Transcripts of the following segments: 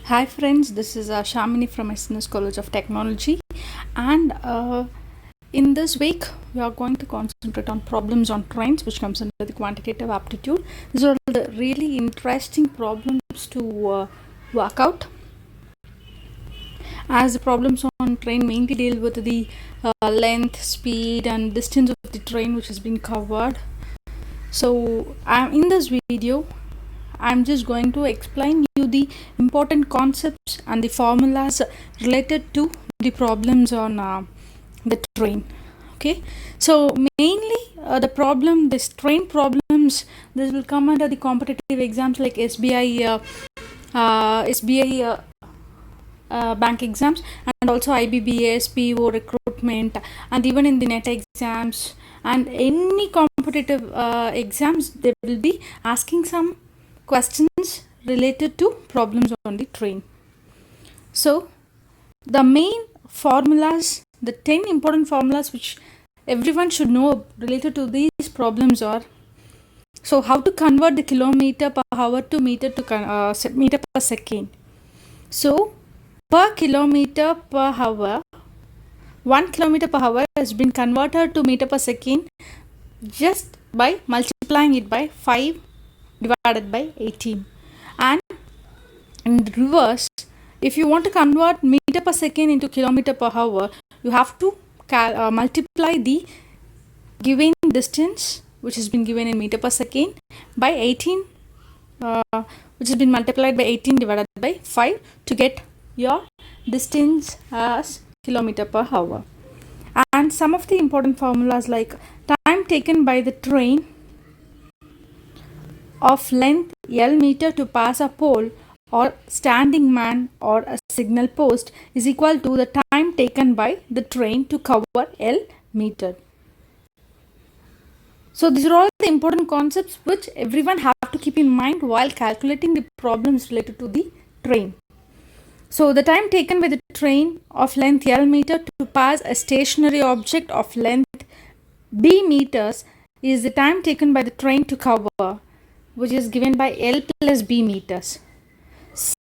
Hi friends, this is Shamini from SNS College of Technology, and in this week we are going to concentrate on problems on trains, which comes under the quantitative aptitude. These are the really interesting problems to work out, as the problems on train mainly deal with the length, speed and distance of the train which has been covered. So in this video I'm just going to explain you the important concepts and the formulas related to the problems on the train. Okay, so mainly this train problems, this will come under the competitive exams like SBI bank exams, and also IBBS, PO recruitment, and even in the net exams and any competitive exams, they will be asking some questions related to problems on the train. So the main formulas, the 10 important formulas which everyone should know related to these problems are: so how to convert the kilometer per hour to meter per second. So per kilometer per hour, 1 kilometer per hour has been converted to meter per second just by multiplying it by 5 divided by 18. And in reverse, if you want to convert meter per second into kilometer per hour, you have to multiply the given distance which has been given in meter per second by 18, which has been multiplied by 18 divided by 5 to get your distance as kilometer per hour. And some of the important formulas like time taken by the train of length L meter to pass a pole or standing man or a signal post is equal to the time taken by the train to cover L meter. So these are all the important concepts which everyone have to keep in mind while calculating the problems related to the train. So the time taken by the train of length L meter to pass a stationary object of length B meters is the time taken by the train to cover, which is given by L plus B meters.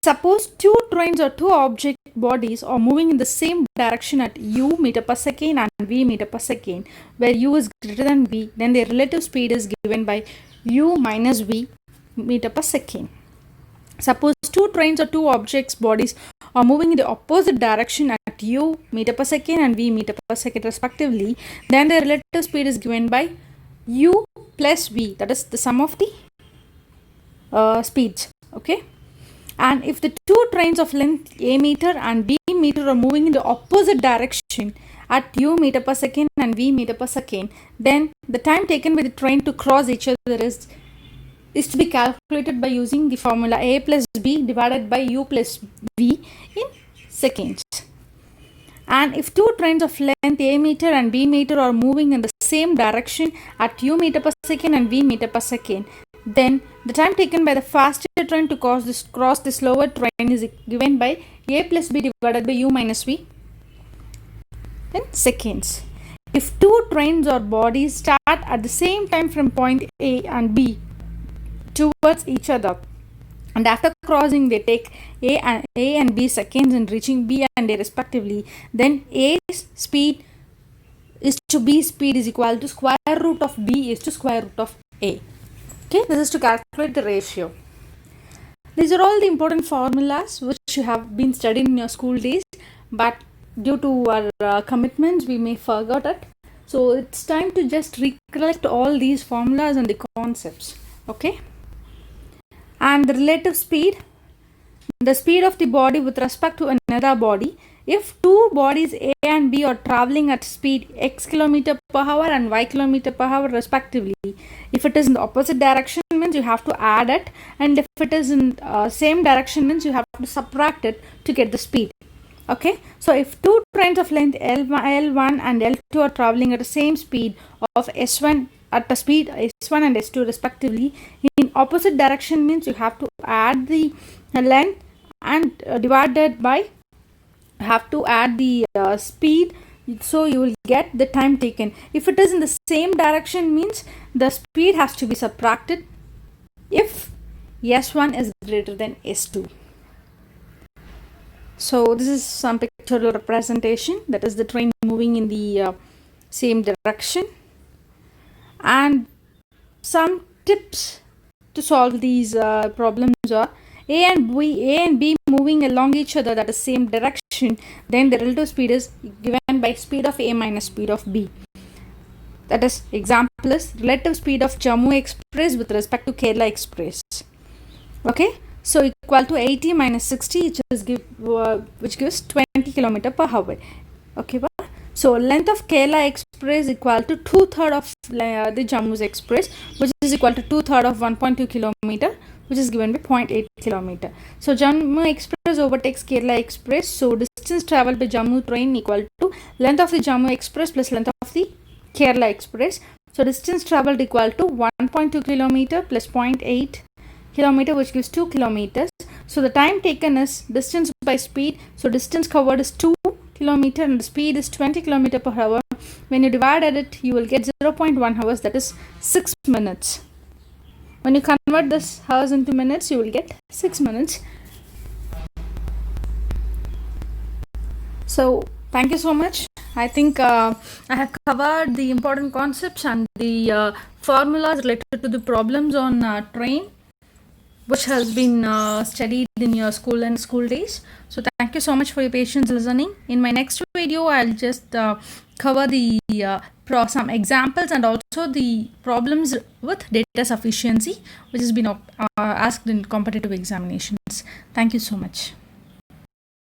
Suppose two trains or two object bodies are moving in the same direction at U meter per second and V meter per second, where U is greater than V, then their relative speed is given by U minus V meter per second. Suppose two trains or two objects bodies are moving in the opposite direction at U meter per second and V meter per second respectively, then their relative speed is given by U plus V, that is the sum of the speeds. Okay, and if the two trains of length A meter and B meter are moving in the opposite direction at U meter per second and V meter per second, then the time taken by the train to cross each other is to be calculated by using the formula A plus B divided by U plus V in seconds. And if two trains of length A meter and B meter are moving in the same direction at U meter per second and V meter per second, then the time taken by the faster train to cross the slower train is given by A plus B divided by U minus V in seconds. If two trains or bodies start at the same time from point A and B towards each other, and after crossing they take A and B seconds in reaching B and A respectively, then A's speed is to B speed is equal to square root of B is to square root of A. Okay, this is to calculate the ratio. These are all the important formulas which you have been studying in your school days, but due to our commitments we may forget it. So it's time to just recollect all these formulas and the concepts. Okay, and the relative speed, the speed of the body with respect to another body. If two bodies A and B are traveling at speed x kilometer per hour and y kilometer per hour respectively, if it is in the opposite direction means you have to add it, and if it is in same direction means you have to subtract it to get the speed. Okay, so if two trains of length L1 and L2 are traveling at the same speed of S1 at the speed S1 and S2 respectively, in opposite direction means you have to add the length and divided by have to add the speed, so you will get the time taken. If it is in the same direction means the speed has to be subtracted if S1 is greater than S2. So this is some pictorial representation, that is the train moving in the same direction. And some tips to solve these problems are A and B moving along each other, that is same direction, then the relative speed is given by speed of A minus speed of B. That is, example is relative speed of Jammu Express with respect to Kerala Express. Okay, so equal to 80 minus 60, which gives 20 km per hour. Okay, so length of Kerala Express equal to 2/3 of the Jammu's Express, which is equal to 2/3 of 1.2 km, which is given by 0.8 km. So Jammu Express overtakes Kerala Express. So distance travelled by Jammu train equal to length of the Jammu Express plus length of the Kerala Express. So distance travelled equal to 1.2 km plus 0.8 km, which gives 2 km. So the time taken is distance by speed. So distance covered is 2 km and the speed is 20 km per hour. When you divided it, you will get 0.1 hours, that is 6 minutes. When you convert this hours into minutes, you will get 6 minutes. So thank you so much. I think I have covered the important concepts and the formulas related to the problems on train, which has been studied in your school and school days. So thank you so much for your patience listening. In my next video, I'll just cover the some examples and also the problems with data sufficiency, which has been asked in competitive examinations. Thank you so much.